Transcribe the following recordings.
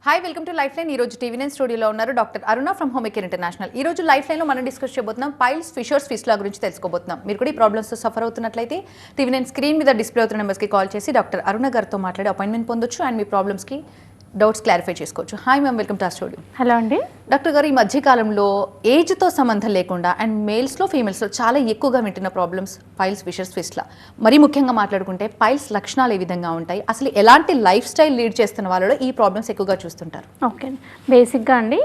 Hi welcome to life line. ఈ రోజు TV nine స్టూడియోలో ఉన్నారు doctor Aruna from home care international. ఈ రోజు లైఫ్ లైన్లో మనం డిస్కస్ చేయబోతున్నాం పైల్స్, ఫిషర్స్, ఫిస్టులా గురించి తెలుసుకోబోతున్నాం. మీరు కూడా ఈ ప్రాబ్లమ్స్తో సఫర్ అవుతున్నట్లయితే టీవీ నైన్ స్క్రీన్ మీద డిస్ప్లే అవుతున్న నెంబర్స్కి కాల్ చేసి డాక్టర్ అరుణ గారితో మాట్లాడి అపాయింట్మెంట్ పొందొచ్చు అండ్ మీ ప్రాబ్లమ్స్కి డౌట్స్ క్లారిఫై చేసుకోవచ్చు. హాయ్ మ్యామ్, వెల్కమ్ టు ఆ స్టూడియో. హలో అండి డాక్టర్ గారు, ఈ మధ్యకాలంలో ఏజ్తో సంబంధం లేకుండా అండ్ మేల్స్లో ఫీమేల్స్లో చాలా ఎక్కువగా వింటున్న ప్రాబ్లమ్స్ పైల్స్, ఫిషర్స్, ఫిస్టులా. మరీ ముఖ్యంగా మాట్లాడుకుంటే పైల్స్ లక్షణాలు ఏ విధంగా ఉంటాయి, అసలు ఎలాంటి లైఫ్ స్టైల్ లీడ్ చేస్తున్న వాళ్ళలో ఈ ప్రాబ్లమ్స్ ఎక్కువగా చూస్తుంటారు? ఓకే, బేసిక్గా అండి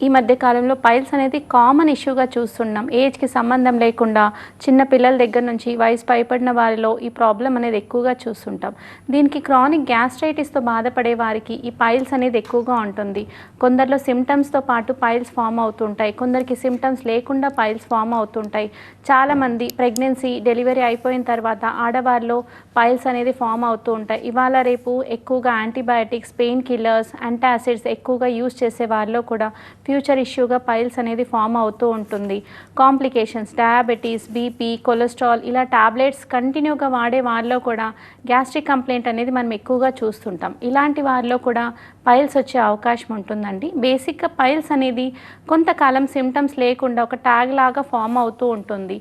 ఈ మధ్య కాలంలో పైల్స్ అనేది కామన్ ఇష్యూగా చూస్తున్నాం. ఏజ్కి సంబంధం లేకుండా చిన్న పిల్లల దగ్గర నుంచి వయసు పైపడిన వారిలో ఈ ప్రాబ్లం అనేది ఎక్కువగా చూస్తుంటాం. దీనికి క్రానిక్ గ్యాస్ట్రైటిస్తో బాధపడే వారికి ఈ పైల్స్ అనేది ఎక్కువగా ఉంటుంది. కొందరిలో సిమ్టమ్స్తో పాటు పైల్స్ ఫామ్ అవుతుంటాయి, కొందరికి సిమ్టమ్స్ లేకుండా పైల్స్ ఫామ్ అవుతుంటాయి. చాలామంది ప్రెగ్నెన్సీ, డెలివరీ అయిపోయిన తర్వాత ఆడవారిలో పైల్స్ అనేది ఫామ్ అవుతూ ఉంటాయి. ఇవాళ రేపు ఎక్కువగా యాంటీబయాటిక్స్, పెయిన్ కిల్లర్స్, యాంటాసిడ్స్ ఎక్కువగా యూజ్ చేసే వారిలో కూడా ఫ్యూచర్ ఇష్యూగా పైల్స్ అనేది ఫామ్ అవుతూ ఉంటుంది. కాంప్లికేషన్స్, డయాబెటీస్, బీపీ, కొలెస్ట్రాల్ ఇలా టాబ్లెట్స్ కంటిన్యూగా వాడే వారిలో కూడా గ్యాస్ట్రిక్ కంప్లైంట్ అనేది మనం ఎక్కువగా చూస్తుంటాం. ఇలాంటి వారిలో కూడా పైల్స్ వచ్చే అవకాశం ఉంటుందండి. బేసిక్గా పైల్స్ అనేది కొంతకాలం సిమ్టమ్స్ లేకుండా ఒక ట్యాగ్ లాగా ఫామ్ అవుతూ ఉంటుంది.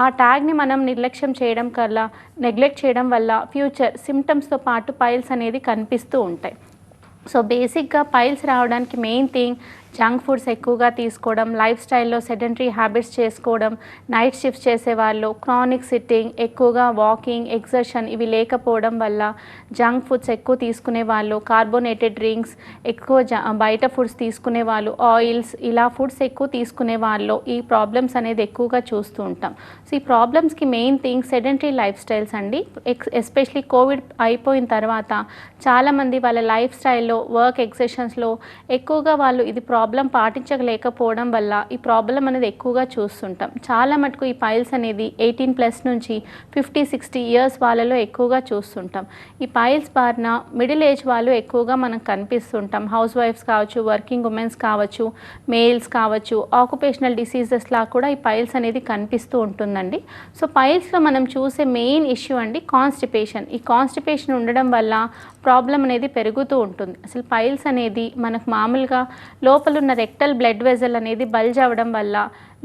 ఆ ట్యాగ్ని మనం నిర్లక్ష్యం చేయడం కల్లా, నెగ్లెక్ట్ చేయడం వల్ల ఫ్యూచర్ సిమ్టమ్స్తో పాటు పైల్స్ అనేది కనిపిస్తూ ఉంటాయి. సో బేసిక్గా పైల్స్ రావడానికి మెయిన్ థింగ్ జంక్ ఫుడ్స్ ఎక్కువగా తీసుకోవడం, లైఫ్ స్టైల్లో సెడెంటరీ హ్యాబిట్స్ చేసుకోవడం, నైట్ షిఫ్ట్స్ చేసేవాళ్ళు, క్రానిక్ సిట్టింగ్, ఎక్కువగా వాకింగ్, ఎక్సర్షన్ ఇవి లేకపోవడం వల్ల, జంక్ ఫుడ్స్ ఎక్కువ తీసుకునే వాళ్ళు, కార్బోనేటెడ్ డ్రింక్స్ ఎక్కువ, బయట ఫుడ్స్ తీసుకునే వాళ్ళు, ఆయిల్స్ ఇలా ఫుడ్స్ ఎక్కువ తీసుకునే వాళ్ళు ఈ ప్రాబ్లమ్స్ అనేది ఎక్కువగా చూస్తూ ఉంటాం. సో ఈ ప్రాబ్లమ్స్కి main thing sedentary lifestyles అండి. ఎస్పెషలీ కోవిడ్ అయిపోయిన తర్వాత చాలామంది వాళ్ళ లైఫ్ స్టైల్లో, వర్క్ ఎక్సర్షన్స్లో ఎక్కువగా వాళ్ళు ఇది ప్రాబ్లం పాటించలేకపోవడం వల్ల ఈ ప్రాబ్లం అనేది ఎక్కువగా చూస్తుంటాం. చాలా మటుకు ఈ పైల్స్ అనేది 18+ నుంచి 50-60 ఇయర్స్ వాళ్ళలో ఎక్కువగా చూస్తుంటాం. ఈ పైల్స్ బారిన మిడిల్ ఏజ్ వాళ్ళు ఎక్కువగా మనకు కనిపిస్తుంటాం. హౌస్ వైఫ్స్ కావచ్చు, వర్కింగ్ ఉమెన్స్ కావచ్చు, మేల్స్ కావచ్చు, ఆక్యుపేషనల్ డిసీజెస్లా కూడా ఈ పైల్స్ అనేది కనిపిస్తూ ఉంటుందండి. సో పైల్స్లో మనం చూసే మెయిన్ ఇష్యూ అండి కాన్స్టిపేషన్. ఈ కాన్స్టిపేషన్ ఉండడం వల్ల ప్రాబ్లం అనేది పెరుగుతూ ఉంటుంది. అసలు పైల్స్ అనేది మనకు మామూలుగా లోపల ఉన్న రెక్టల్ బ్లడ్ వెజల్ అనేది బల్జ్ అవ్వడం వల్ల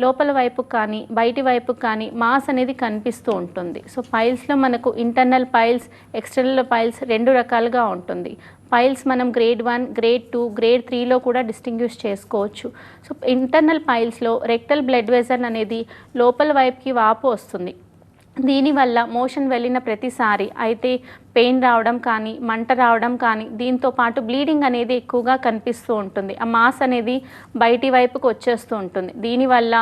లోపల వైపు కానీ బయటి వైపు కానీ మాస్ అనేది కనిపిస్తూ ఉంటుంది. సో పైల్స్లో మనకు ఇంటర్నల్ పైల్స్, ఎక్స్టర్నల్ పైల్స్ రెండు రకాలుగా ఉంటుంది. పైల్స్ మనం గ్రేడ్ 1, గ్రేడ్ 2, గ్రేడ్ 3లో కూడా డిస్టింగ్విష్ చేసుకోవచ్చు. సో ఇంటర్నల్ పైల్స్లో రెక్టల్ బ్లడ్ వెజల్ అనేది లోపల వైపుకి వాపు వస్తుంది. దీనివల్ల మోషన్ వెళ్ళిన ప్రతిసారి అయితే పెయిన్ రావడం కానీ, మంట రావడం కానీ, దీంతో పాటు బ్లీడింగ్ అనేది ఎక్కువగా కనిపిస్తూ ఉంటుంది. ఆ మాస్ అనేది బయటి వైపుకు వచ్చేస్తూ ఉంటుంది. దీనివల్ల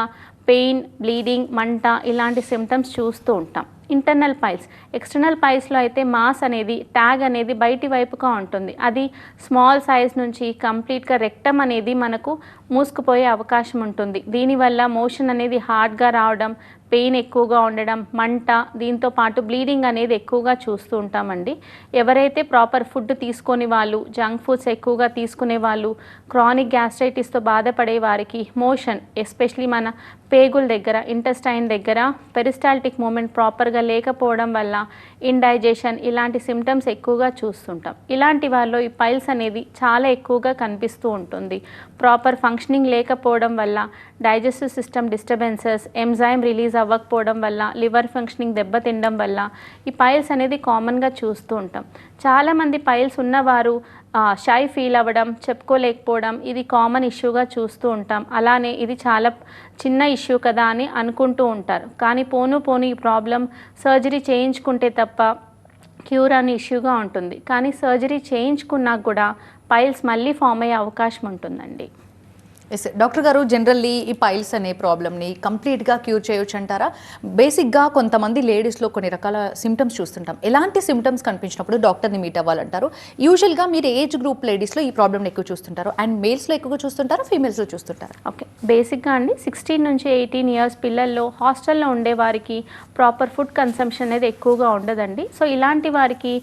పెయిన్, బ్లీడింగ్, మంట ఇలాంటి సిమ్టమ్స్ చూస్తూ ఉంటాం. ఇంటర్నల్ పైల్స్, ఎక్స్టర్నల్ పైల్స్లో అయితే మాస్ అనేది, ట్యాగ్ అనేది బయటి వైపుగా ఉంటుంది. అది స్మాల్ సైజ్ నుంచి కంప్లీట్గా రెక్టమ్ అనేది మనకు మూసుకుపోయే అవకాశం ఉంటుంది. దీనివల్ల మోషన్ అనేది హార్డ్గా రావడం, పెయిన్ ఎక్కువగా ఉండడం, మంట, దీంతో పాటు బ్లీడింగ్ అనేది ఎక్కువగా చూస్తూ ఉంటామండి. ఎవరైతే ప్రాపర్ ఫుడ్ తీసుకొని వాళ్ళు, జంక్ ఫుడ్స్ ఎక్కువగా తీసుకునే వాళ్ళు, క్రానిక్ గ్యాస్ట్రైటిస్తో బాధపడే వారికి మోషన్ ఎస్పెషలీ మన పేగుల దగ్గర, ఇంటెస్టైన్ దగ్గర పెరిస్టాల్టిక్ మూమెంట్ ప్రాపర్గా లేకపోవడం వల్ల ఇండైజెషన్ ఇలాంటి సిమ్టమ్స్ ఎక్కువగా చూస్తుంటాం. ఇలాంటి వాళ్ళలో ఈ పైల్స్ అనేది చాలా ఎక్కువగా కనిపిస్తూ ఉంటుంది. ప్రాపర్ ఫంక్షనింగ్ లేకపోవడం వల్ల, digestive system disturbances, enzyme release అవ్వకపోవడం వల్ల, లివర్ ఫంక్షనింగ్ దెబ్బతినడం వల్ల ఈ పైల్స్ అనేది కామన్గా చూస్తూ ఉంటాం. చాలామంది పైల్స్ ఉన్నవారు షై ఫీల్ అవ్వడం, చెప్పుకోలేకపోవడం ఇది కామన్ ఇష్యూగా చూస్తూ ఉంటాం. అలానే ఇది చాలా చిన్న ఇష్యూ కదా అని అనుకుంటూ ఉంటారు. కానీ పోను ఈ ప్రాబ్లం సర్జరీ చేయించుకుంటే తప్ప క్యూర్ అనే ఇష్యూగా ఉంటుంది. కానీ సర్జరీ చేయించుకున్నా కూడా పైల్స్ మళ్ళీ ఫామ్ అయ్యే అవకాశం ఉంటుందండి. ఎస్ డాక్టర్ గారు, జనరల్లీ ఈ పైల్స్ అనే ప్రాబ్లమ్ని కంప్లీట్గా క్యూర్ చేయొచ్చు అంటారా? బేసిక్గా కొంతమంది లేడీస్లో కొన్ని రకాల సిమ్టమ్స్ చూస్తుంటాం. ఎలాంటి సిమ్టమ్స్ కనిపించినప్పుడు డాక్టర్ని మీట్ అవ్వాలంటారు? యూజువల్గా మీరు ఏజ్ గ్రూప్ లేడీస్లో ఈ ప్రాబ్లమ్ని ఎక్కువ చూస్తుంటారు అండ్ మేల్స్లో ఎక్కువగా చూస్తుంటారు, ఫీమేల్స్లో చూస్తుంటారు? ఓకే, బేసిక్గా అండి 16 నుంచి 18 ఇయర్స్ పిల్లల్లో హాస్టల్లో ఉండే వారికి ప్రాపర్ ఫుడ్ కన్సంప్షన్ అనేది ఎక్కువగా ఉండదండి. సో ఇలాంటి వారికి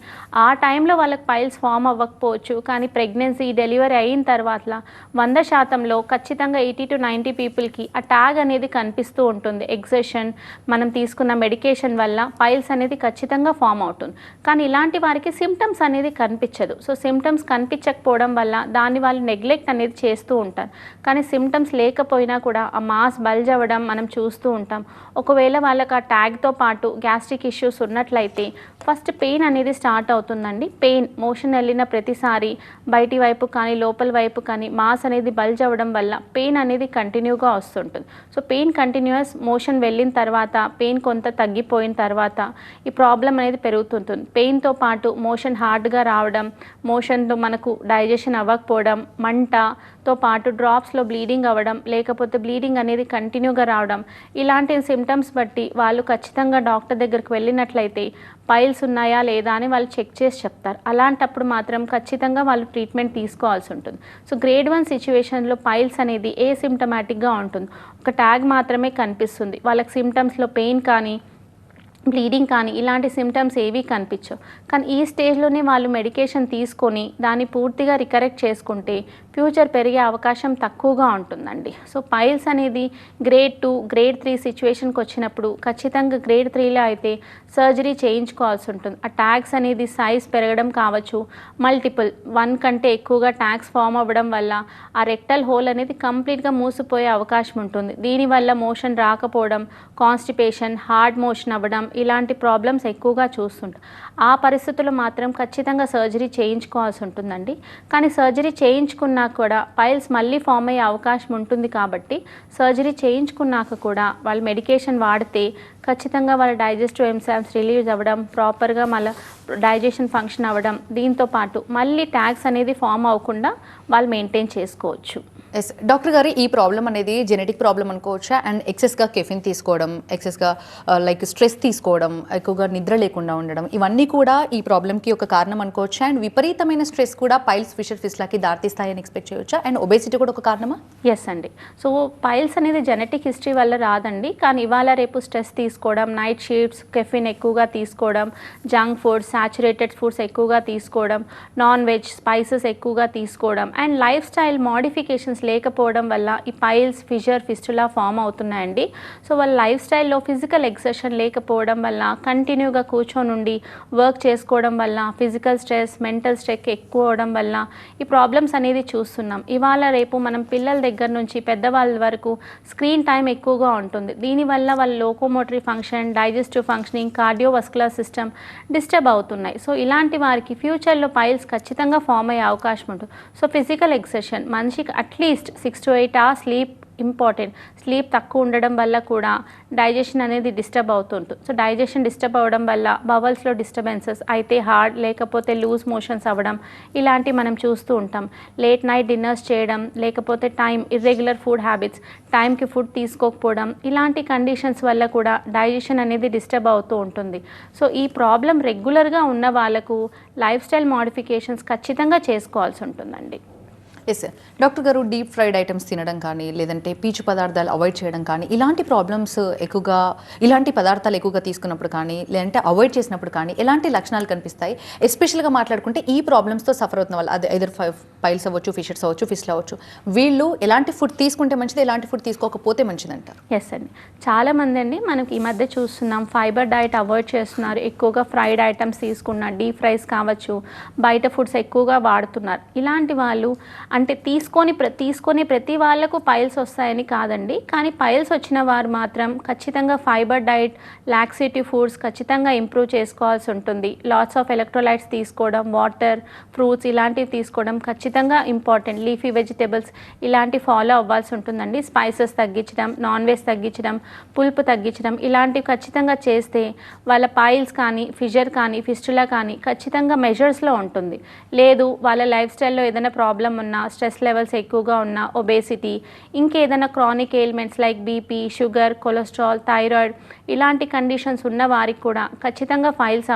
ఆ టైంలో వాళ్ళకి పైల్స్ ఫామ్ అవ్వకపోవచ్చు, కానీ ప్రెగ్నెన్సీ, డెలివరీ అయిన తర్వాత 100%లో ఖచ్చితంగా 80 to 90 పీపుల్కి ఆ ట్యాగ్ అనేది కనిపిస్తూ ఉంటుంది. ఎగ్జర్షన్, మనం తీసుకున్న మెడికేషన్ వల్ల పైల్స్ అనేది ఖచ్చితంగా ఫామ్ అవుతుంది. కానీ ఇలాంటి వారికి సిమ్టమ్స్ అనేది కనిపించదు. సో సిమ్టమ్స్ కనిపించకపోవడం వల్ల దాన్ని వాళ్ళు నెగ్లెక్ట్ అనేది చేస్తూ ఉంటారు. కానీ సిమ్టమ్స్ లేకపోయినా కూడా ఆ మాస్ బల్జ్ అవ్వడం మనం చూస్తూ ఉంటాం. ఒకవేళ వాళ్ళకి ఆ ట్యాగ్తో పాటు గ్యాస్ట్రిక్ ఇష్యూస్ ఉన్నట్లయితే ఫస్ట్ పెయిన్ అనేది స్టార్ట్ అవుతుందండి. పెయిన్ మోషన్ వెళ్ళిన ప్రతిసారి బయటి వైపు కానీ లోపల వైపు కానీ మాస్ అనేది బల్జ్ అవ్వడం వల్ల పెయిన్ అనేది కంటిన్యూగా వస్తుంటుంది. సో పెయిన్ కంటిన్యూస్ మోషన్ వెళ్ళిన తర్వాత పెయిన్ కొంత తగ్గిపోయిన తర్వాత ఈ ప్రాబ్లం అనేది పెరుగుతుంటుంది. పెయిన్తో పాటు మోషన్ హార్డ్గా రావడం, మోషన్లో మనకు డైజెషన్ అవ్వకపోవడం, మంటతో పాటు డ్రాప్స్లో బ్లీడింగ్ అవ్వడం, లేకపోతే బ్లీడింగ్ అనేది కంటిన్యూగా రావడం, ఇలాంటి సిమ్టమ్స్ బట్టి వాళ్ళు ఖచ్చితంగా డాక్టర్ దగ్గరికి వెళ్ళినట్లయితే పైల్స్ ఉన్నాయా లేదా అని వాళ్ళు చెక్ చేసి చెప్తారు. అలాంటప్పుడు మాత్రం ఖచ్చితంగా వాళ్ళు ట్రీట్మెంట్ తీసుకోవాల్సి ఉంటుంది. సో గ్రేడ్ 1 సిచ్యువేషన్లో పైల్స్ అనేది ఏసిమ్టమాటిక్గా ఉంటుంది. ఒక ట్యాగ్ మాత్రమే కనిపిస్తుంది. వాళ్ళకి సిమ్టమ్స్లో పెయిన్ కానీ బ్లీడింగ్ కానీ ఇలాంటి సిమ్టమ్స్ ఏవీ కనిపించవు. కానీ ఈ స్టేజ్లోనే వాళ్ళు మెడికేషన్ తీసుకొని దాన్ని పూర్తిగా రికరెక్ట్ చేసుకుంటే ఫ్యూచర్ పెరిగే అవకాశం తక్కువగా ఉంటుందండి. సో పైల్స్ అనేది గ్రేడ్ 2, గ్రేడ్ 3 సిచ్యువేషన్కి వచ్చినప్పుడు ఖచ్చితంగా గ్రేడ్ 3లో అయితే సర్జరీ చేయించుకోవాల్సి ఉంటుంది. ఆ ట్యాగ్స్ అనేది సైజ్ పెరగడం కావచ్చు, మల్టిపుల్ 1 కంటే ఎక్కువగా ట్యాగ్స్ ఫామ్ అవ్వడం వల్ల ఆ రెక్టల్ హోల్ అనేది కంప్లీట్గా మూసిపోయే అవకాశం ఉంటుంది. దీనివల్ల మోషన్ రాకపోవడం, కాన్స్టిపేషన్, హార్డ్ మోషన్ అవ్వడం, ఇలాంటి ప్రాబ్లమ్స్ ఎక్కువగా చూస్తుంటాం. ఆ పరిస్థితుల్లో మాత్రం ఖచ్చితంగా సర్జరీ చేయించుకోవాల్సి ఉంటుందండి. కానీ సర్జరీ చేయించుకున్నా కూడా పైల్స్ మళ్ళీ ఫామ్ అయ్యే అవకాశం ఉంటుంది కాబట్టి సర్జరీ చేయించుకున్నాక కూడా వాళ్ళు మెడికేషన్ వాడితే ఖచ్చితంగా వాళ్ళ డైజెస్టివ్ ఎంజైమ్స్ రిలీజ్ అవ్వడం, ప్రాపర్గా మళ్ళీ డైజెషన్ ఫంక్షన్ అవ్వడం, దీంతో పాటు మళ్ళీ ట్యాగ్స్ అనేది ఫామ్ అవ్వకుండా వాళ్ళు మెయింటైన్ చేసుకోవచ్చు. ఎస్ డాక్టర్ గారు, ఈ ప్రాబ్లం అనేది జెనెటిక్ ప్రాబ్లం అనుకోవచ్చా? అండ్ ఎక్సెస్గా కెఫిన్ తీసుకోవడం, ఎక్సెస్గా లైక్ స్ట్రెస్ తీసుకోవడం, ఎక్కువగా నిద్ర లేకుండా ఉండడం, ఇవన్నీ కూడా ఈ ప్రాబ్లంకి ఒక కారణం అనుకోవచ్చా? అండ్ విపరీతమైన స్ట్రెస్ కూడా పైల్స్ ఫిషర్ ఫిస్లాకి దారితీస్తాయని ఎక్స్పెక్ట్ చేయవచ్చా? అండ్ ఒబేసిటీ కూడా ఒక కారణమా? ఎస్ అండి. సో పైల్స్ అనేది జెనెటిక్ హిస్టరీ వల్ల రాదండి. కానీ ఇవాళ రేపు స్ట్రెస్ తీసుకోవడం, నైట్ షిఫ్ట్స్, కెఫిన్ ఎక్కువగా తీసుకోవడం, జంక్ ఫుడ్స్, సాచురేటెడ్ ఫుడ్స్ ఎక్కువగా తీసుకోవడం, నాన్ వెజ్, స్పైసెస్ ఎక్కువగా తీసుకోవడం అండ్ లైఫ్ స్టైల్ మోడిఫికేషన్స్ లేకపోవడం వల్ల ఈ పైల్స్, ఫిషర్, ఫిస్టులా ఫామ్ అవుతున్నాయండి. సో వాళ్ళ లైఫ్ స్టైల్లో ఫిజికల్ ఎక్సర్షన్ లేకపోవడం వల్ల, కంటిన్యూగా కూర్చొని ఉండి వర్క్ చేసుకోవడం వల్ల, ఫిజికల్ స్ట్రెస్, మెంటల్ స్ట్రెస్ ఎక్కువ అవడం వల్ల ఈ ప్రాబ్లమ్స్ అనేది చూస్తున్నాం. ఇవాళ రేపు మనం పిల్లల దగ్గర నుంచి పెద్దవాళ్ళ వరకు స్క్రీన్ టైం ఎక్కువగా ఉంటుంది. దీనివల్ల వాళ్ళ locomotory function, digestive functioning, cardiovascular system disturb అవుతున్నాయి. సో ఇలాంటి వారికి ఫ్యూచర్లో పైల్స్ ఖచ్చితంగా ఫామ్ అయ్యే అవకాశం ఉంటుంది. సో ఫిజికల్ ఎక్సర్షన్, మనిషికి at least 6 to 8 hours sleep important. Sleep తక్కువ ఉండడం వల్ల కూడా డైజెషన్ అనేది డిస్టర్బ్ అవుతుంటుంది. సో డైజెషన్ డిస్టర్బ్ అవ్వడం వల్ల బవల్స్లో డిస్టర్బెన్సెస్ అయితే హార్డ్, లేకపోతే లూజ్ మోషన్స్ అవ్వడం, ఇలాంటివి మనం చూస్తూ ఉంటాం. లేట్ నైట్ డిన్నర్స్ చేయడం, లేకపోతే ఇర్రెగ్యులర్ ఫుడ్ హ్యాబిట్స్, టైంకి ఫుడ్ తీసుకోకపోవడం, ఇలాంటి కండిషన్స్ వల్ల కూడా డైజెషన్ అనేది డిస్టర్బ్ అవుతూ ఉంటుంది. సో ఈ ప్రాబ్లం రెగ్యులర్గా ఉన్న వాళ్ళకు లైఫ్ స్టైల్ మోడిఫికేషన్స్ ఖచ్చితంగా చేసుకోవాల్సి ఉంటుందండి. ఎస్ డాక్టర్ గారు, డీప్ ఫ్రైడ్ ఐటమ్స్ తినడం కానీ, లేదంటే పీచు పదార్థాలు అవాయిడ్ చేయడం కానీ, ఇలాంటి ప్రాబ్లమ్స్ ఎక్కువగా, ఇలాంటి పదార్థాలు ఎక్కువగా తీసుకున్నప్పుడు కానీ, లేదంటే అవాయిడ్ చేసినప్పుడు కానీ ఎలాంటి లక్షణాలు కనిపిస్తాయి? ఎస్పెషల్గా మాట్లాడుకుంటే ఈ ప్రాబ్లమ్స్తో సఫర్ అవుతున్న వాళ్ళు, అది ఐదర్ పైల్స్ అవ్వచ్చు, ఫిషర్స్ అవ్వచ్చు, ఫిస్లు అవ్వచ్చు, వీళ్ళు ఎలాంటి ఫుడ్ తీసుకుంటే మంచిది, ఎలాంటి ఫుడ్ తీసుకోకపోతే మంచిది అంటారు? ఎస్ అండి. చాలామంది అండి మనకి ఈ మధ్య చూస్తున్నాం ఫైబర్ డైట్ అవాయిడ్ చేస్తున్నారు, ఎక్కువగా ఫ్రైడ్ ఐటమ్స్ తీసుకున్నారు, డీప్ ఫ్రైస్ కావచ్చు, బయట ఫుడ్స్ ఎక్కువగా వాడుతున్నారు. ఇలాంటి వాళ్ళు అంటే తీసుకొని ప్రతి వాళ్ళకు పైల్స్ వస్తాయని కాదండి. కానీ పైల్స్ వచ్చిన వారు మాత్రం ఖచ్చితంగా ఫైబర్ డైట్, లాక్సేటివ్ ఫుడ్స్ ఖచ్చితంగా ఇంప్రూవ్ చేసుకోవాల్సి ఉంటుంది. లాట్స్ ఆఫ్ ఎలక్ట్రోలైట్స్ తీసుకోవడం, వాటర్, ఫ్రూట్స్ ఇలాంటివి తీసుకోవడం ఖచ్చితంగా ఇంపార్టెంట్. లీఫీ వెజిటేబుల్స్ ఇలాంటివి ఫాలో అవ్వాల్సి ఉంటుందండి. స్పైసెస్ తగ్గించడం, నాన్ వెజ్ తగ్గించడం, పులుపు తగ్గించడం, ఇలాంటివి ఖచ్చితంగా చేస్తే వాళ్ళ పైల్స్ కానీ, ఫిషర్ కానీ, ఫిస్టులా కానీ ఖచ్చితంగా మెజర్స్లో ఉంటుంది. లేదు వాళ్ళ లైఫ్ స్టైల్లో ఏదైనా ప్రాబ్లం ఉన్నా, స్ట్రెస్ లెవెల్స్ ఎక్కువగా ఉన్న, ఒబేసిటీ, ఇంకేదైనా chronic ailments like BP, sugar, cholesterol, thyroid ఇలాంటి కండిషన్స్ ఉన్న వారికి కూడా ఖచ్చితంగా ఫైల్స్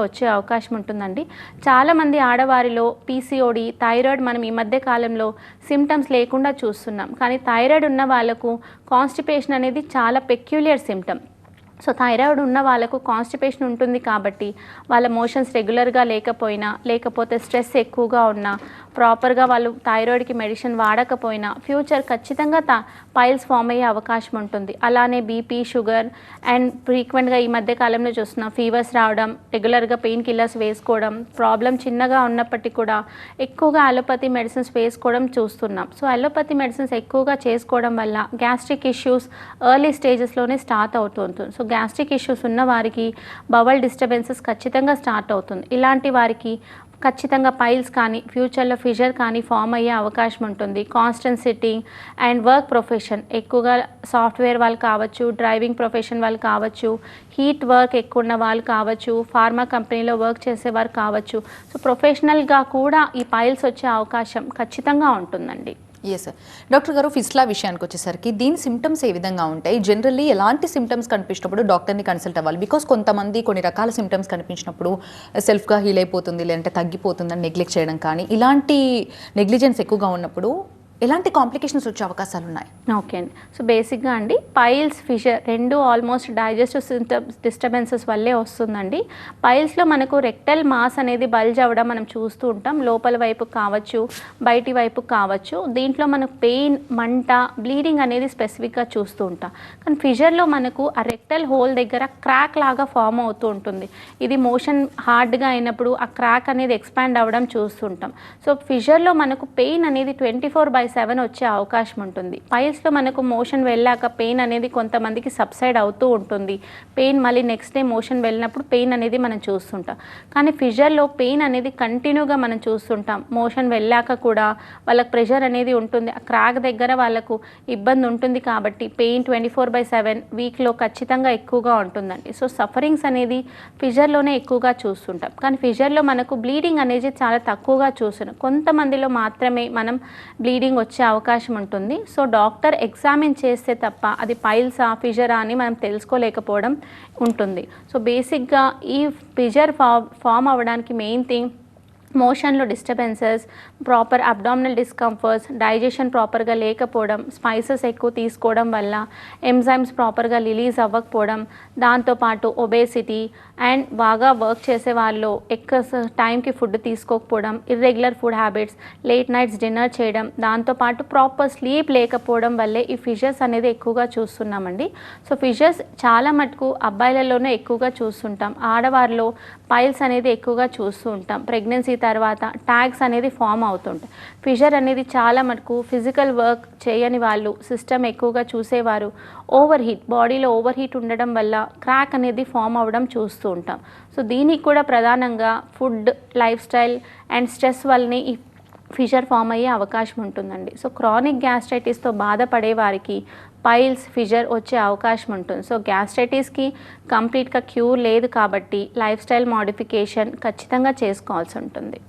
వచ్చే అవకాశం ఉంటుందండి. చాలామంది ఆడవారిలో పీసీఓడి, థైరాయిడ్ మనం ఈ మధ్య కాలంలో సిమ్టమ్స్ లేకుండా చూస్తున్నాం. కానీ థైరాయిడ్ ఉన్న వాళ్ళకు కాన్స్టిపేషన్ అనేది చాలా పెక్యులియర్ సిమ్టమ్. సో థైరాయిడ్ ఉన్న వాళ్ళకు కాన్స్టిపేషన్ ఉంటుంది కాబట్టి వాళ్ళ మోషన్స్ రెగ్యులర్గా లేకపోయినా, లేకపోతే స్ట్రెస్ ఎక్కువగా ఉన్నా, ప్రాపర్గా వాళ్ళు థైరాయిడ్కి మెడిసిన్ వాడకపోయినా ఫ్యూచర్ ఖచ్చితంగా పైల్స్ ఫామ్ అయ్యే అవకాశం ఉంటుంది. అలానే బీపీ, షుగర్ అండ్ ఫ్రీక్వెంట్గా ఈ మధ్య కాలంలో చూస్తున్నాం ఫీవర్స్ రావడం, రెగ్యులర్గా పెయిన్ కిల్లర్స్ వేసుకోవడం, ప్రాబ్లం చిన్నగా ఉన్నప్పటికీ కూడా ఎక్కువగా అలోపతి మెడిసిన్స్ వేసుకోవడం చూస్తున్నాం. సో అలోపతి మెడిసిన్స్ ఎక్కువగా చేసుకోవడం వల్ల గ్యాస్ట్రిక్ ఇష్యూస్ ఎర్లీ స్టేజెస్లోనే స్టార్ట్ అవుతుంటుంది. సో గ్యాస్ట్రిక్ ఇష్యూస్ ఉన్న వారికి బవల్ డిస్టర్బెన్సెస్ ఖచ్చితంగా స్టార్ట్ అవుతుంది. ఇలాంటి వారికి ఖచ్చితంగా పైల్స్ కానీ ఫ్యూచర్లో ఫిషర్ కానీ ఫామ్ అయ్యే అవకాశం ఉంటుంది. Constant sitting and work profession, ఎక్కువగా సాఫ్ట్వేర్ వాళ్ళు కావచ్చు, డ్రైవింగ్ ప్రొఫెషన్ వాళ్ళు కావచ్చు, హీట్ వర్క్ ఎక్కువ ఉన్న వాళ్ళు కావచ్చు, ఫార్మా కంపెనీలో వర్క్ చేసేవారు కావచ్చు. సో ప్రొఫెషనల్గా కూడా ఈ పైల్స్ వచ్చే అవకాశం ఖచ్చితంగా ఉంటుందండి. Yes sir. డాక్టర్ గారు, ఫిస్లా విషయానికి వచ్చేసరికి దీని సిమ్టమ్స్ ఏ విధంగా ఉంటాయి? జనరల్లీ ఎలాంటి సిమ్టమ్స్ కనిపించినప్పుడు డాక్టర్ని కన్సల్ట్ అవ్వాలి? బికాస్ కొంతమంది కొన్ని రకాల సిమ్టమ్స్ కనిపించినప్పుడు సెల్ఫ్గా హీల్ అయిపోతుంది, లేదంటే తగ్గిపోతుందని నెగ్లెక్ట్ చేయడం కానీ, ఇలాంటి నెగ్లిజెన్స్ ఎక్కువగా ఉన్నప్పుడు ఎలాంటి కాంప్లికేషన్స్ వచ్చే అవకాశాలు ఉన్నాయి? ఓకే అండి. సో బేసిక్గా అండి పైల్స్, ఫిషర్ రెండు ఆల్మోస్ట్ డైజెస్టివ్ సిమ్టమ్స్ డిస్టర్బెన్సెస్ వల్లే వస్తుందండి. పైల్స్లో మనకు రెక్టల్ మాస్ అనేది బల్జ్ అవ్వడం మనం చూస్తూ ఉంటాం, లోపల వైపు కావచ్చు, బయటి వైపు కావచ్చు. దీంట్లో మనకు పెయిన్, మంట, బ్లీడింగ్ అనేది స్పెసిఫిక్గా చూస్తూ ఉంటాం. కానీ ఫిషర్లో మనకు ఆ రెక్టల్ హోల్ దగ్గర క్రాక్ లాగా ఫామ్ అవుతూ ఉంటుంది. ఇది మోషన్ హార్డ్గా అయినప్పుడు ఆ క్రాక్ అనేది ఎక్స్పాండ్ అవ్వడం చూస్తుంటాం. సో ఫిషర్లో మనకు పెయిన్ అనేది 24/7 వచ్చే అవకాశం ఉంటుంది. పైల్స్లో మనకు మోషన్ వెళ్ళాక పెయిన్ అనేది కొంతమందికి సబ్సైడ్ అవుతూ ఉంటుంది. పెయిన్ మళ్ళీ నెక్స్ట్ డే మోషన్ వెళ్ళినప్పుడు పెయిన్ అనేది మనం చూస్తుంటాం. కానీ ఫిషర్లో పెయిన్ అనేది కంటిన్యూగా మనం చూస్తుంటాం. మోషన్ వెళ్ళాక కూడా వాళ్ళకి ప్రెషర్ అనేది ఉంటుంది, ఆ క్రాక్ దగ్గర వాళ్ళకు ఇబ్బంది ఉంటుంది. కాబట్టి పెయిన్ 24/7 వీక్లో ఖచ్చితంగా ఎక్కువగా ఉంటుందండి. సో సఫరింగ్స్ అనేది ఫిషర్లోనే ఎక్కువగా చూస్తుంటాం. కానీ ఫిషర్లో మనకు బ్లీడింగ్ అనేది చాలా తక్కువగా చూస్తున్నాం. కొంతమందిలో మాత్రమే మనం బ్లీడింగ్ వచ్చే అవకాశం ఉంటుంది. సో డాక్టర్ ఎగ్జామిన్ చేస్తే తప్ప అది పైల్సా ఫిషరా అని మనం తెలుసుకోలేకపోవడం ఉంటుంది. సో బేసిక్గా ఈ ఫిషర్ ఫామ్ అవ్వడానికి మెయిన్ థింగ్ మోషన్లో disturbances, proper abdominal discomforts, digestion ప్రాపర్గా లేకపోవడం, స్పైసెస్ ఎక్కువ తీసుకోవడం వల్ల ఎంజైమ్స్ ప్రాపర్గా రిలీజ్ అవ్వకపోవడం, దాంతోపాటు ఒబేసిటీ అండ్ బాగా వర్క్ చేసే వాళ్ళు ఎక్కువ టైంకి ఫుడ్ తీసుకోకపోవడం, irregular food habits, late nights dinner చేయడం, దాంతోపాటు ప్రాపర్ స్లీప్ లేకపోవడం వల్లే ఈ ఫిషర్స్ అనేది ఎక్కువగా చూస్తున్నామండి. సో ఫిషర్స్ చాలా మటుకు అబ్బాయిలలోనే ఎక్కువగా చూస్తుంటాం, ఆడవారిలో పైల్స్ అనేది ఎక్కువగా చూస్తూ ఉంటాం. ప్రెగ్నెన్సీ తర్వాత ట్యాగ్స్ అనేది ఫామ్ అవుతుంటాయి. ఫిషర్ అనేది చాలా మటుకు ఫిజికల్ వర్క్ చేయని వాళ్ళు, సిస్టమ్ ఎక్కువగా చూసేవారు, ఓవర్ హీట్, బాడీలో ఓవర్ హీట్ ఉండడం వల్ల క్రాక్ అనేది ఫామ్ అవ్వడం చూస్తూ ఉంటాం. సో దీనికి కూడా ప్రధానంగా food, life style and stress వల్లనే ఈ ఫిషర్ ఫామ్ అయ్యే అవకాశం ఉంటుందండి. సో క్రానిక్ గ్యాస్ట్రైటిస్తో బాధపడే వారికి పైల్స్, ఫిషర్ వచ్చే అవకాశం ఉంటుంది. సో గ్యాస్ట్రైటిస్కి కంప్లీట్గా క్యూర్ లేదు కాబట్టి లైఫ్ స్టైల్ మోడిఫికేషన్ ఖచ్చితంగా చేసుకోవాల్సి ఉంటుంది.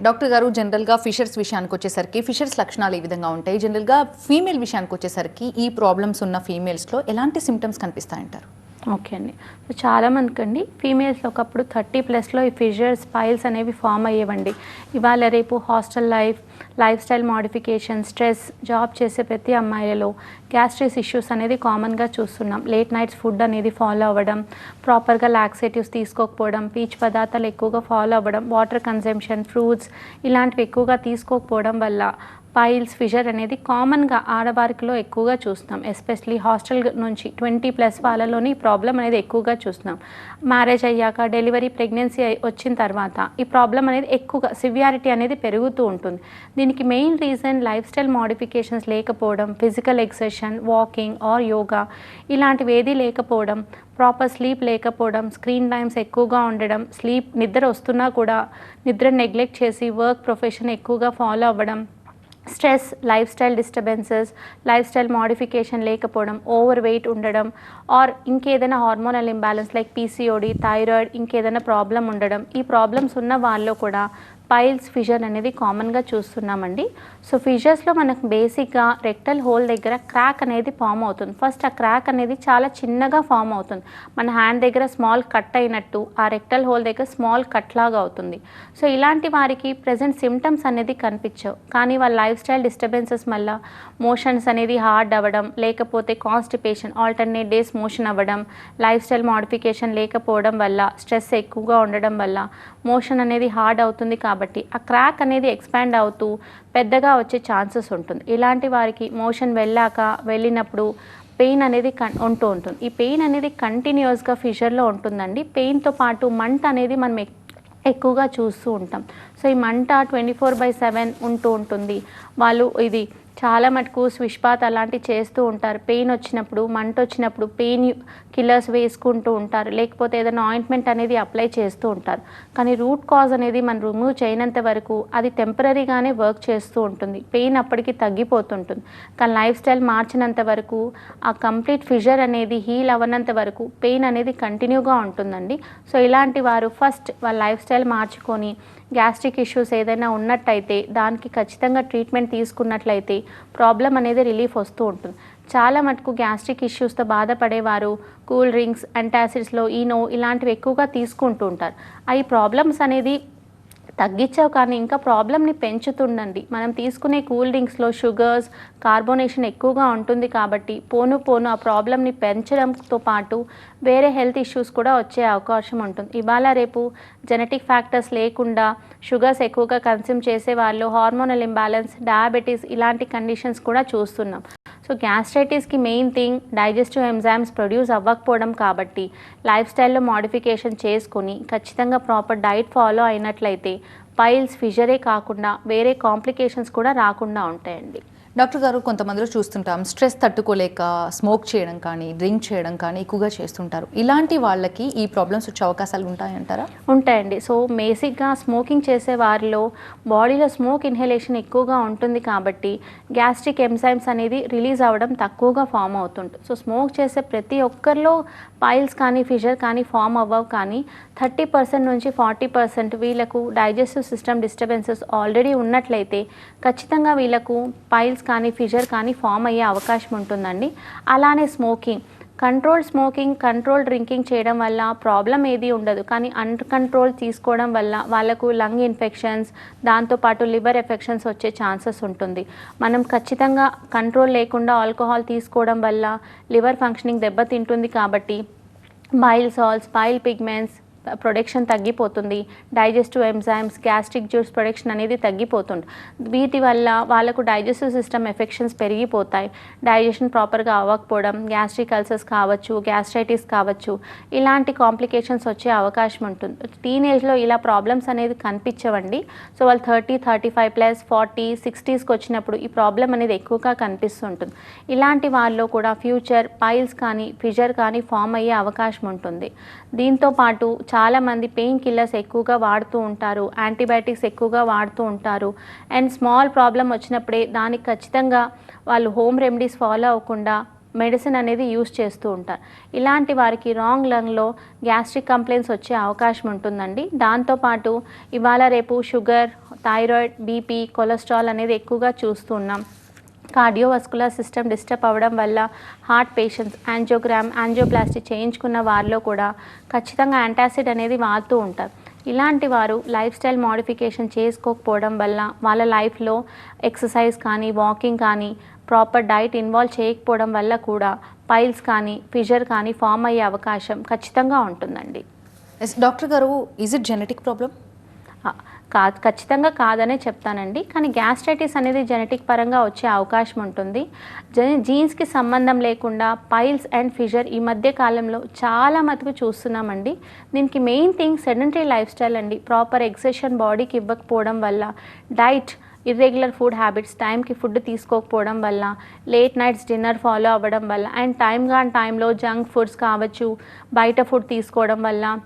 డాక్టర్ గారు, జనరల్గా ఫిషర్స్ విషయానికి వచ్చేసరికి ఫిషర్స్ లక్షణాలు ఈ విధంగా ఉంటాయి. జనరల్గా ఫీమేల్ విషయానికి వచ్చేసరికి ఈ ప్రాబ్లమ్స్ ఉన్న ఫీమేల్స్లో ఎలాంటి సిమ్టమ్స్ కనిపిస్తాయంటారు? ఓకే అండి. సో చాలామందికి అండి ఫీమేల్స్లో ఒకప్పుడు 30+ ఈ ఫిషర్స్, పైల్స్ అనేవి ఫామ్ అయ్యేవండి. ఇవాళ రేపు hostel life style modification, stress, job చేసే ప్రతి అమ్మాయిలలో గ్యాస్ట్రిక్ ఇష్యూస్ అనేది కామన్గా చూస్తున్నాం. లేట్ నైట్స్ ఫుడ్ అనేది ఫాలో అవ్వడం, ప్రాపర్గా లాక్సేటివ్స్ తీసుకోకపోవడం, పీచు పదార్థాలు ఎక్కువగా ఫాలో అవ్వడం, వాటర్ కన్జంప్షన్, ఫ్రూట్స్ ఇలాంటివి ఎక్కువగా తీసుకోకపోవడం వల్ల పైల్స్, ఫిషర్ అనేది కామన్గా ఆడవారికిలో ఎక్కువగా చూస్తున్నాం. ఎస్పెషలీ హాస్టల్ నుంచి 20+ వాళ్ళలోని ఈ ప్రాబ్లం అనేది ఎక్కువగా చూస్తున్నాం. మ్యారేజ్ అయ్యాక, డెలివరీ, ప్రెగ్నెన్సీ వచ్చిన తర్వాత ఈ ప్రాబ్లం అనేది ఎక్కువగా సివియారిటీ అనేది పెరుగుతూ ఉంటుంది. దీనికి main reason lifestyle modifications లేకపోవడం, physical exercise, walking or yoga ఇలాంటివి ఏదీ లేకపోవడం, ప్రాపర్ స్లీప్ లేకపోవడం, స్క్రీన్ టైమ్స్ ఎక్కువగా ఉండడం, నిద్ర వస్తున్నా కూడా నిద్ర నెగ్లెక్ట్ చేసి వర్క్ ప్రొఫెషన్ ఎక్కువగా ఫాలో అవ్వడం, stress, lifestyle disturbances, lifestyle modification లేకపోవడం, ఓవర్ వెయిట్ ఉండడం ఆర్ ఇంకేదైనా hormonal imbalance like PCOD, thyroid ఇంకేదైనా ప్రాబ్లం ఉండడం, ఈ ప్రాబ్లమ్స్ ఉన్న వాళ్ళు కూడా పైల్స్, ఫిషర్ అనేది కామన్గా చూస్తున్నామండి. సో ఫిషర్స్లో మనకు బేసిక్గా రెక్టల్ హోల్ దగ్గర క్రాక్ అనేది ఫామ్ అవుతుంది. ఫస్ట్ ఆ క్రాక్ అనేది చాలా చిన్నగా ఫామ్ అవుతుంది. మన హ్యాండ్ దగ్గర స్మాల్ కట్ అయినట్టు ఆ రెక్టల్ హోల్ దగ్గర స్మాల్ కట్ లాగా అవుతుంది. సో ఇలాంటి వారికి ప్రెజెంట్ సిమ్టమ్స్ అనేది కనిపించవు. కానీ వాళ్ళ లైఫ్ స్టైల్ డిస్టర్బెన్సెస్ వల్ల మోషన్స్ అనేది హార్డ్ అవ్వడం, లేకపోతే కాన్స్టిపేషన్, ఆల్టర్నేట్ డేస్ మోషన్ అవ్వడం, లైఫ్ స్టైల్ మోడిఫికేషన్ లేకపోవడం వల్ల, స్ట్రెస్ ఎక్కువగా ఉండడం వల్ల మోషన్ అనేది హార్డ్ అవుతుంది. కాబట్టి కాబట్టి ఆ క్రాక్ అనేది ఎక్స్పాండ్ అవుతూ పెద్దగా వచ్చే ఛాన్సెస్ ఉంటుంది. ఇలాంటి వారికి మోషన్ వెళ్ళినప్పుడు పెయిన్ అనేది ఉంటూ ఉంటుంది. ఈ పెయిన్ అనేది కంటిన్యూస్గా ఫిషర్లో ఉంటుందండి. పెయిన్తో పాటు మంట అనేది మనం ఎక్కువగా చూస్తూ ఉంటాం. సో ఈ మంట 24/7 ఉంటూ ఉంటుంది. వాళ్ళు ఇది చాలా మటుకు స్విష్పాత్ అలాంటివి చేస్తూ ఉంటారు. పెయిన్ వచ్చినప్పుడు, మంట వచ్చినప్పుడు పెయిన్ కిల్లర్స్ వేసుకుంటూ ఉంటారు, లేకపోతే ఏదైనా ఆయింట్మెంట్ అనేది అప్లై చేస్తూ ఉంటారు. కానీ రూట్ కాజ్ అనేది మనం రిమూవ్ చేయనంత వరకు అది టెంపరీగానే వర్క్ చేస్తూ ఉంటుంది. పెయిన్ అప్పటికి తగ్గిపోతుంటుంది. కానీ లైఫ్ స్టైల్ మార్చినంత వరకు ఆ కంప్లీట్ ఫిషర్ అనేది హీల్ అవ్వనంత వరకు పెయిన్ అనేది కంటిన్యూగా ఉంటుందండి. సో ఇలాంటి వారు ఫస్ట్ వాళ్ళ లైఫ్ స్టైల్ మార్చుకొని గ్యాస్ట్రిక్ ఇష్యూస్ ఏదైనా ఉన్నట్టయితే దానికి ఖచ్చితంగా ట్రీట్మెంట్ తీసుకున్నట్లయితే ప్రాబ్లం అనేది రిలీఫ్ వస్తూ ఉంటుంది. చాలా మటుకు గ్యాస్ట్రిక్ ఇష్యూస్తో బాధపడేవారు కూల్ డ్రింక్స్, యాంటాసిడ్స్లో ఈనో ఇలాంటివి ఎక్కువగా తీసుకుంటూ ఉంటారు. ఈ ప్రాబ్లమ్స్ అనేది తగ్గించావు కానీ ఇంకా ప్రాబ్లమ్ని పెంచుతుండండి. మనం తీసుకునే కూల్ డ్రింక్స్లో షుగర్స్, కార్బోనేషన్ ఎక్కువగా ఉంటుంది కాబట్టి పోను ఆ ప్రాబ్లమ్ని పెంచడంతో పాటు వేరే హెల్త్ ఇష్యూస్ కూడా వచ్చే అవకాశం ఉంటుంది. ఇవాళ రేపు జెనెటిక్ ఫ్యాక్టర్స్ లేకుండా షుగర్స్ ఎక్కువగా కన్స్యూమ్ చేసే వాళ్ళు హార్మోనల్ ఇంబ్యాలెన్స్, డయాబెటీస్ ఇలాంటి కండిషన్స్ కూడా చూస్తున్నాం. సో గ్యాస్ట్రైటిస్కి main thing digestive enzymes produce అవ్వకపోవడం కాబట్టి లైఫ్ స్టైల్లో మోడిఫికేషన్ చేసుకొని ఖచ్చితంగా ప్రాపర్ డైట్ ఫాలో అయినట్లయితే పైల్స్, ఫిషరే కాకుండా వేరే కాంప్లికేషన్స్ కూడా రాకుండా ఉంటాయండి. డాక్టర్ గారు, కొంతమందిలో చూస్తుంటాం స్ట్రెస్ తట్టుకోలేక స్మోక్ చేయడం కానీ, డ్రింక్ చేయడం కానీ ఎక్కువగా చేస్తుంటారు. ఇలాంటి వాళ్ళకి ఈ ప్రాబ్లమ్స్ వచ్చే అవకాశాలు ఉంటాయంటారా? ఉంటాయండి. సో బేసిక్గా స్మోకింగ్ చేసే వారిలో బాడీలో స్మోక్ ఇన్హలేషన్ ఎక్కువగా ఉంటుంది కాబట్టి గ్యాస్ట్రిక్ ఎంజైమ్స్ అనేది రిలీజ్ అవ్వడం తక్కువగా ఫామ్ అవుతుంటుంది. సో స్మోక్ చేసే ప్రతి ఒక్కరిలో పైల్స్ కానీ, ఫిషర్ కానీ ఫామ్ అవ్వవు. కానీ 30% నుంచి 40% వీళ్ళకు డైజెస్టివ్ సిస్టమ్ డిస్టర్బెన్సెస్ ఆల్రెడీ ఉన్నట్లయితే ఖచ్చితంగా వీళ్ళకు పైల్స్ కానీ, ఫిషర్ కానీ ఫామ్ అయ్యే అవకాశం ఉంటుందండి. అలానే స్మోకింగ్, కంట్రోల్ డ్రింకింగ్ చేయడం వల్ల ప్రాబ్లం ఏది ఉండదు. కానీ అన్కంట్రోల్ తీసుకోవడం వల్ల వాళ్ళకు లంగ్ ఇన్ఫెక్షన్స్, దాంతోపాటు లివర్ ఎఫెక్షన్స్ వచ్చే ఛాన్సెస్ ఉంటుంది. మనం ఖచ్చితంగా కంట్రోల్ లేకుండా ఆల్కహాల్ తీసుకోవడం వల్ల లివర్ ఫంక్షనింగ్ దెబ్బతింటుంది కాబట్టి bile salts, bile pigments production తగ్గిపోతుంది. Digestive enzymes, gastric juice production అనేది తగ్గిపోతుంది. వీటి వల్ల వాళ్ళకు డైజెస్టివ్ సిస్టమ్ ఎఫెక్షన్స్ పెరిగిపోతాయి. డైజెషన్ ప్రాపర్గా అవ్వకపోవడం, గ్యాస్ట్రిక్ అల్సర్స్ కావచ్చు, గ్యాస్ట్రైటిస్ కావచ్చు, ఇలాంటి కాంప్లికేషన్స్ వచ్చే అవకాశం ఉంటుంది. టీనేజ్లో ఇలా ప్రాబ్లమ్స్ అనేది కనిపించవండి. సో వాళ్ళు 30, 35+, 40, 60స్కి వచ్చినప్పుడు ఈ ప్రాబ్లం అనేది ఎక్కువగా కనిపిస్తుంటుంది. ఇలాంటి వాళ్ళలో కూడా ఫ్యూచర్ పైల్స్ కానీ, ఫిషర్ కానీ ఫామ్ అయ్యే అవకాశం ఉంటుంది. దీంతోపాటు చాలామంది పెయిన్ కిల్లర్స్ ఎక్కువగా వాడుతూ ఉంటారు, యాంటీబయాటిక్స్ ఎక్కువగా వాడుతూ ఉంటారు. అండ్ స్మాల్ ప్రాబ్లం వచ్చినప్పుడే దానికి ఖచ్చితంగా వాళ్ళు హోమ్ రెమెడీస్ ఫాలో అవ్వకుండా మెడిసిన్ అనేది యూస్ చేస్తూ ఉంటారు. ఇలాంటి వారికి రాంగ్ లంగ్లో గ్యాస్ట్రిక్ కంప్లైంట్స్ వచ్చే అవకాశం ఉంటుందండి. దాంతోపాటు ఇవాళ రేపు షుగర్, థైరాయిడ్, బీపీ, కొలెస్ట్రాల్ అనేది ఎక్కువగా చూస్తున్నాం. కార్డియోవాస్కులర్ సిస్టమ్ డిస్టర్బ్ అవ్వడం వల్ల హార్ట్ పేషెంట్స్ యాంజియోప్లాస్టీ చేయించుకున్న వారిలో కూడా ఖచ్చితంగా యాంటాసిడ్ అనేది వాడుతూ ఉంటారు. ఇలాంటి వారు లైఫ్ స్టైల్ మోడిఫికేషన్ చేసుకోకపోవడం వల్ల వాళ్ళ లైఫ్లో ఎక్సర్సైజ్ కానీ, వాకింగ్ కానీ, ప్రాపర్ డైట్ ఇన్వాల్వ్ చేయకపోవడం వల్ల కూడా పైల్స్ కానీ, ఫిషర్ కానీ ఫామ్ అయ్యే అవకాశం ఖచ్చితంగా ఉంటుందండి. డాక్టర్ గారు, ఈజ్ ఇట్ జెనెటిక్ ప్రాబ్లం? ఖచ్చితంగా కాదనే చెప్తానండి. కానీ గ్యాస్ట్రైటిస్ అనేది జెనెటిక్ పరంగా వచ్చే అవకాశం ఉంటుంది. జీన్స్కి సంబంధం లేకుండా పైల్స్ అండ్ ఫిషర్ ఈ మధ్య కాలంలో చాలా మటుకు చూస్తున్నామండి. దీనికి main thing sedentary life style అండి. ప్రాపర్ ఎక్సర్సైజ్ బాడీకి ఇవ్వకపోవడం వల్ల, డైట్ ఇర్రెగ్యులర్ ఫుడ్ హ్యాబిట్స్, టైంకి ఫుడ్ తీసుకోకపోవడం వల్ల, లేట్ నైట్స్ డిన్నర్ ఫాలో అవ్వడం వల్ల, అండ్ టైంలో జంక్ ఫుడ్స్ కావచ్చు, బయట ఫుడ్ తీసుకోవడం వల్ల,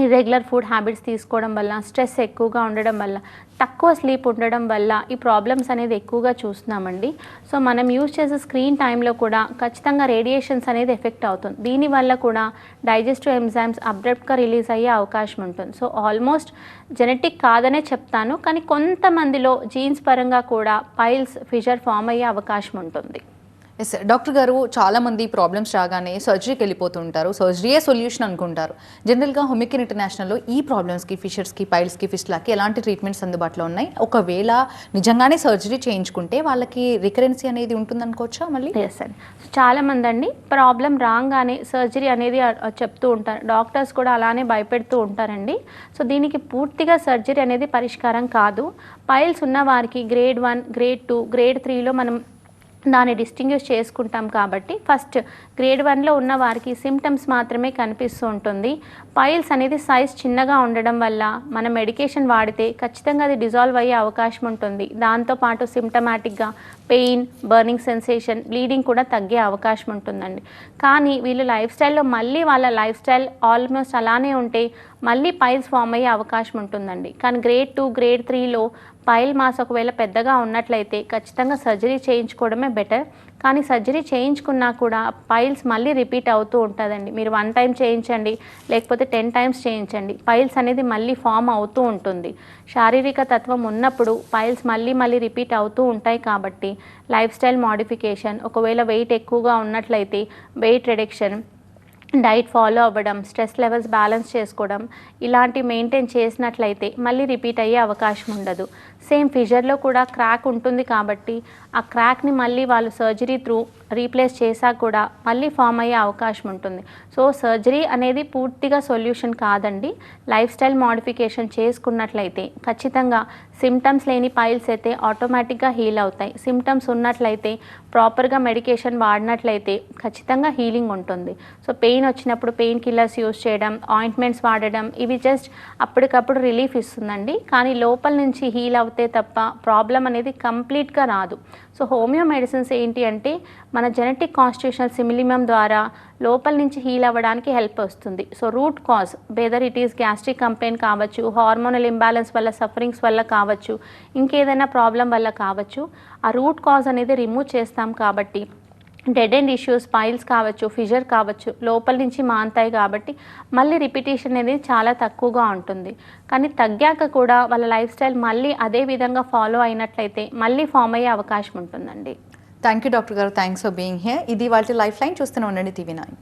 ఇర్రెగ్యులర్ ఫుడ్ హ్యాబిట్స్ తీసుకోవడం వల్ల, స్ట్రెస్ ఎక్కువగా ఉండడం వల్ల, తక్కువ స్లీప్ ఉండడం వల్ల ఈ ప్రాబ్లమ్స్ అనేది ఎక్కువగా చూస్తున్నామండి. సో మనం యూజ్ చేసే స్క్రీన్ టైంలో కూడా ఖచ్చితంగా రేడియేషన్స్ అనేది ఎఫెక్ట్ అవుతుంది. దీనివల్ల కూడా డైజెస్టివ్ ఎంజైమ్స్ అబ్రప్ట్గా రిలీజ్ అయ్యే అవకాశం ఉంటుంది. సో ఆల్మోస్ట్ జెనెటిక్ కాదనే చెప్తాను. కానీ కొంతమందిలో జీన్స్ పరంగా కూడా పైల్స్, ఫిషర్ ఫామ్ అయ్యే అవకాశం ఉంటుంది. ఎస్ డాక్టర్ గారు, చాలామంది ప్రాబ్లమ్స్ రాగానే సర్జరీకి వెళ్ళిపోతుంటారు. సర్జరీయే సొల్యూషన్ అనుకుంటారు. జనరల్గా హోమియోకేర్ ఇంటర్నేషనల్లో ఈ ప్రాబ్లమ్స్కి, ఫిషర్స్కి, పైల్స్కి, ఫిస్టులాకి ఎలాంటి ట్రీట్మెంట్స్ అందుబాటులో ఉన్నాయి? ఒకవేళ నిజంగానే సర్జరీ చేయించుకుంటే వాళ్ళకి రికరెన్సీ అనేది ఉంటుందనుకోవచ్చా మళ్ళీ? ఎస్ అండి. చాలామంది అండి ప్రాబ్లం రాగానే సర్జరీ అనేది చెప్తూ ఉంటారు. డాక్టర్స్ కూడా అలానే భయపెడుతూ ఉంటారండి. సో దీనికి పూర్తిగా సర్జరీ అనేది పరిష్కారం కాదు. పైల్స్ ఉన్న వారికి గ్రేడ్ 1, గ్రేడ్ 2, గ్రేడ్ 3లో మనం దాన్ని డిస్టింగ్విష్ చేసుకుంటాం కాబట్టి ఫస్ట్ గ్రేడ్ 1లో ఉన్న వారికి సిమ్టమ్స్ మాత్రమే కనిపిస్తూ ఉంటుంది. పైల్స్ అనేది సైజ్ చిన్నగా ఉండడం వల్ల మనం మెడికేషన్ వాడితే ఖచ్చితంగా అది డిజాల్వ్ అయ్యే అవకాశం ఉంటుంది. దాంతోపాటు సిమ్టమాటిక్గా పెయిన్, బర్నింగ్ సెన్సేషన్, బ్లీడింగ్ కూడా తగ్గే అవకాశం ఉంటుందండి. కానీ వీళ్ళు లైఫ్ స్టైల్లో మళ్ళీ వాళ్ళ లైఫ్ స్టైల్ ఆల్మోస్ట్ అలానే ఉంటే మళ్ళీ పైల్స్ ఫామ్ అయ్యే అవకాశం ఉంటుందండి. కానీ గ్రేడ్ 2, గ్రేడ్ 3లో పైల్ మాస్ ఒకవేళ పెద్దగా ఉన్నట్లయితే ఖచ్చితంగా సర్జరీ చేయించుకోవడమే బెటర్. కానీ సర్జరీ చేయించుకున్నా కూడా పైల్స్ మళ్ళీ రిపీట్ అవుతూ ఉంటుందండి. మీరు 1 టైం చేయించండి, లేకపోతే 10 టైమ్స్ చేయించండి, పైల్స్ అనేది మళ్ళీ ఫామ్ అవుతూ ఉంటుంది. శారీరక తత్వం ఉన్నప్పుడు పైల్స్ మళ్ళీ రిపీట్ అవుతూ ఉంటాయి. కాబట్టి లైఫ్ స్టైల్ మోడిఫికేషన్, ఒకవేళ వెయిట్ ఎక్కువగా ఉన్నట్లయితే వెయిట్ రిడక్షన్, డైట్ ఫాలో అవ్వడం, స్ట్రెస్ లెవెల్స్ బ్యాలెన్స్ చేసుకోవడం, ఇలాంటి మెయింటైన్ చేసినట్లయితే మళ్ళీ రిపీట్ అయ్యే అవకాశం ఉండదు. సేమ్ ఫిషర్లో కూడా క్రాక్ ఉంటుంది కాబట్టి ఆ క్రాక్ని మళ్ళీ వాళ్ళు సర్జరీ త్రూ రీప్లేస్ చేశాక కూడా మళ్ళీ ఫామ్ అయ్యే అవకాశం ఉంటుంది. సో సర్జరీ అనేది పూర్తిగా సొల్యూషన్ కాదండి. లైఫ్ స్టైల్ మోడిఫికేషన్ చేసుకున్నట్లయితే ఖచ్చితంగా సిమ్టమ్స్ లేని పైల్స్ అయితే ఆటోమేటిక్గా హీల్ అవుతాయి. సిమ్టమ్స్ ఉన్నట్లయితే ప్రాపర్గా మెడికేషన్ వాడినట్లయితే ఖచ్చితంగా హీలింగ్ ఉంటుంది. సో పెయిన్ వచ్చినప్పుడు పెయిన్ కిల్లర్స్ యూస్ చేయడం, ఆయింట్మెంట్స్ వాడడం, ఇవి జస్ట్ అప్పటికప్పుడు రిలీఫ్ ఇస్తుందండి. కానీ లోపల నుంచి హీల్ అవుతే తప్ప ప్రాబ్లం అనేది కంప్లీట్గా రాదు. సో హోమియో మెడిసిన్స్ ఏంటి అంటే మన జెనెటిక్ కాన్స్టిట్యూషనల్ సిమిలిమం ద్వారా లోపల నుంచి హీల్ అవ్వడానికి హెల్ప్ వస్తుంది. So root cause, whether it is gastric complaint కావచ్చు, హార్మోనల్ ఇంబ్యాలెన్స్ వల్ల, సఫరింగ్స్ వల్ల కావచ్చు, ఇంకేదైనా ప్రాబ్లం వల్ల కావచ్చు, ఆ రూట్ కాజ్ అనేది రిమూవ్ చేస్తాం. కాబట్టి డెడ్ ఎండ్ ఇష్యూస్, పైల్స్ కావచ్చు, ఫిషర్ కావచ్చు, లోపల నుంచి మాంతాయి కాబట్టి మళ్ళీ రిపిటేషన్ అనేది చాలా తక్కువగా ఉంటుంది. కానీ తగ్గాక కూడా వాళ్ళ లైఫ్ స్టైల్ మళ్ళీ అదే విధంగా ఫాలో అయినట్లయితే మళ్ళీ ఫామ్ అయ్యే అవకాశం ఉంటుందండి. థ్యాంక్ యూ డాక్టర్ గారు, థ్యాంక్స్ ఫర్ బీయింగ్ హియర్. ఇది వాళ్ళ లైఫ్ లైన్. చూస్తూనే ఉండండి TV9.